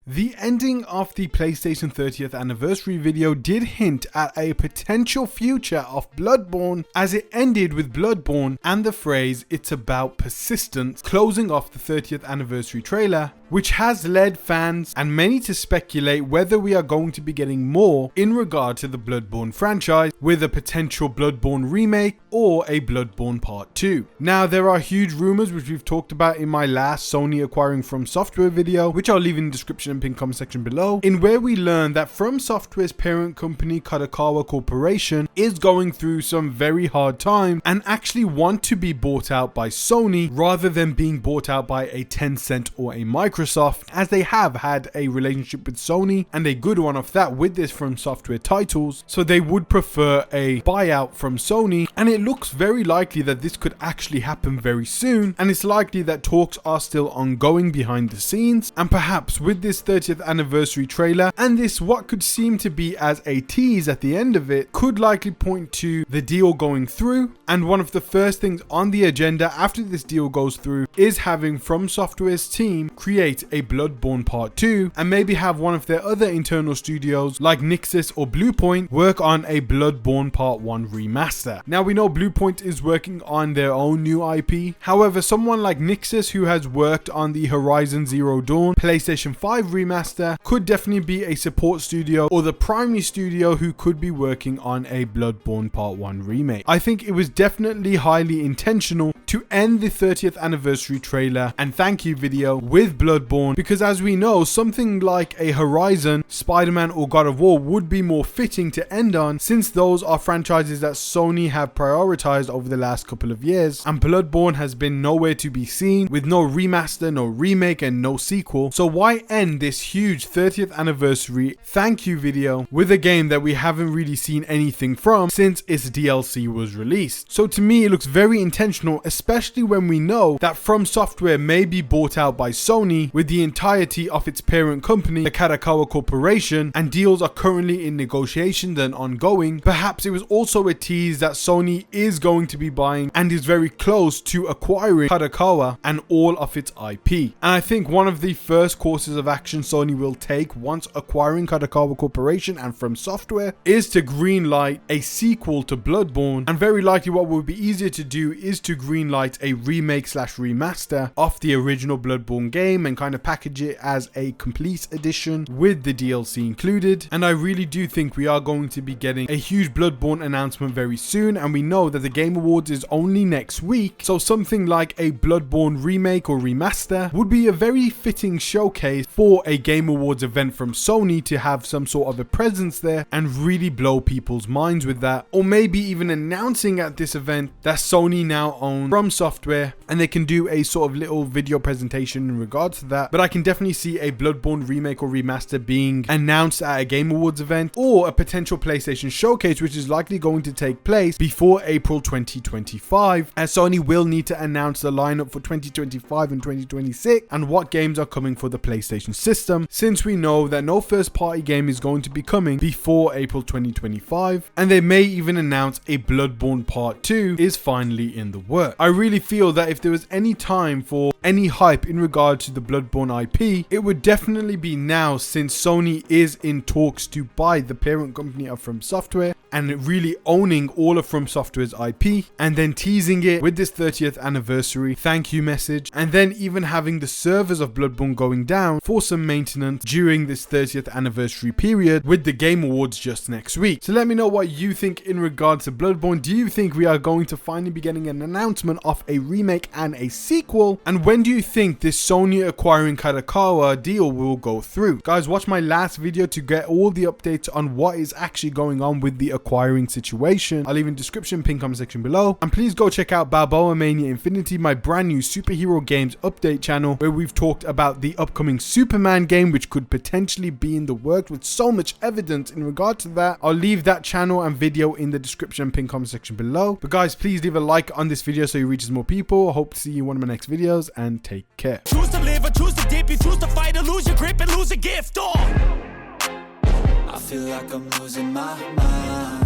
The ending of the PlayStation 30th anniversary video did hint at a potential future of Bloodborne, as it ended with Bloodborne and the phrase "it's about persistence" closing off the 30th anniversary trailer, which has led fans and many to speculate whether we are going to be getting more in regard to the Bloodborne franchise, with a potential Bloodborne remake or a Bloodborne Part 2. Now, there are huge rumors which we've talked about in my last Sony acquiring FromSoftware video, which I'll leave in the description and pinned comment section below, in where we learn that FromSoftware's parent company Kadokawa Corporation is going through some very hard time and actually want to be bought out by Sony rather than being bought out by a Tencent or a Microsoft, as they have had a relationship with Sony and a good one of that with this FromSoftware titles, so they would prefer a buyout from Sony, and it looks very likely that this could actually happen very soon, and it's likely that talks are still ongoing behind the scenes, and perhaps with this 30th anniversary trailer and this what could seem to be as a tease at the end of it could likely point to the deal going through. And one of the first things on the agenda after this deal goes through is having FromSoftware's team create a Bloodborne Part 2 and maybe have one of their other internal studios like Nixxes or Bluepoint work on a Bloodborne Part 1 remaster. Now, we know Bluepoint is working on their own new IP. However, someone like Nixxes, who has worked on the Horizon Zero Dawn PlayStation 5 remaster, could definitely be a support studio or the primary studio who could be working on a Bloodborne Part 1 remake. I think it was definitely highly intentional to end the 30th anniversary trailer and thank you video with Bloodborne, because as we know, something like a Horizon, Spider-Man or God of War would be more fitting to end on, since those are franchises that Sony have prioritized over the last couple of years, and Bloodborne has been nowhere to be seen with no remaster, no remake and no sequel. So why end this huge 30th anniversary thank you video with a game that we haven't really seen anything from since its DLC was released? So to me, it looks very intentional, especially when we know that FromSoftware may be bought out by Sony with the entirety of its parent company, the Kadokawa Corporation, and deals are currently in negotiations and ongoing. Perhaps it was also a tease that Sony is going to be buying and is very close to acquiring Kadokawa and all of its IP. And I think one of the first courses of action Sony will take once acquiring Kadokawa Corporation and FromSoftware is to greenlight a sequel to Bloodborne, and very likely what would be easier to do is to greenlight a remake slash remaster of the original Bloodborne game and kind of package it as a complete edition with the DLC included. And I really do think we are going to be getting a huge Bloodborne announcement very soon, and we know that the Game Awards is only next week, so something like a Bloodborne remake or remaster would be a very fitting showcase for a Game Awards event from Sony to have some sort of a presence there and really blow people's minds with that, or maybe even announcing at this event that Sony now owns FromSoftware and they can do a sort of little video presentation in regards to that. But I can definitely see a Bloodborne remake or remaster being announced at a Game Awards event, or a potential PlayStation showcase, which is likely going to take place before April 2025, as Sony will need to announce the lineup for 2025 and 2026 and what games are coming for the PlayStation system, since we know that no first party game is going to be coming before April 2025, and they may even announce a Bloodborne Part 2 is finally in the work. I really feel that if there was any time for any hype in regard to the Bloodborne IP, it would definitely be now, since Sony is in talks to buy the parent company of FromSoftware and really owning all of FromSoftware's IP, and then teasing it with this 30th anniversary thank you message, and then even having the servers of Bloodborne going down for some maintenance during this 30th anniversary period, with the Game Awards just next week. So let me know what you think in regards to Bloodborne. Do you think we are going to finally be getting an announcement of a remake and a sequel? And when do you think this Sony acquiring Kadokawa deal will go through? Guys, watch my last video to get all the updates on what is actually going on with the acquiring situation. I'll leave in the description, pinned comment section below. And please go check out Balboa Mania Infinity, my brand new superhero games update channel, where we've talked about the upcoming Superman game, which could potentially be in the works, with so much evidence in regard to that. I'll leave that channel and video in the description, pinned comment section below. But guys, please leave a like on this video so it reaches more people. I hope to see you in one of my next videos, and take care. Choose to live or choose to dip, you choose to fight or lose your grip and lose a gift. I feel like I'm losing my mind.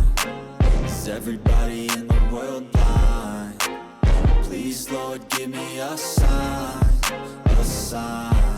Is everybody in the world blind? Please, Lord, give me a sign, a sign.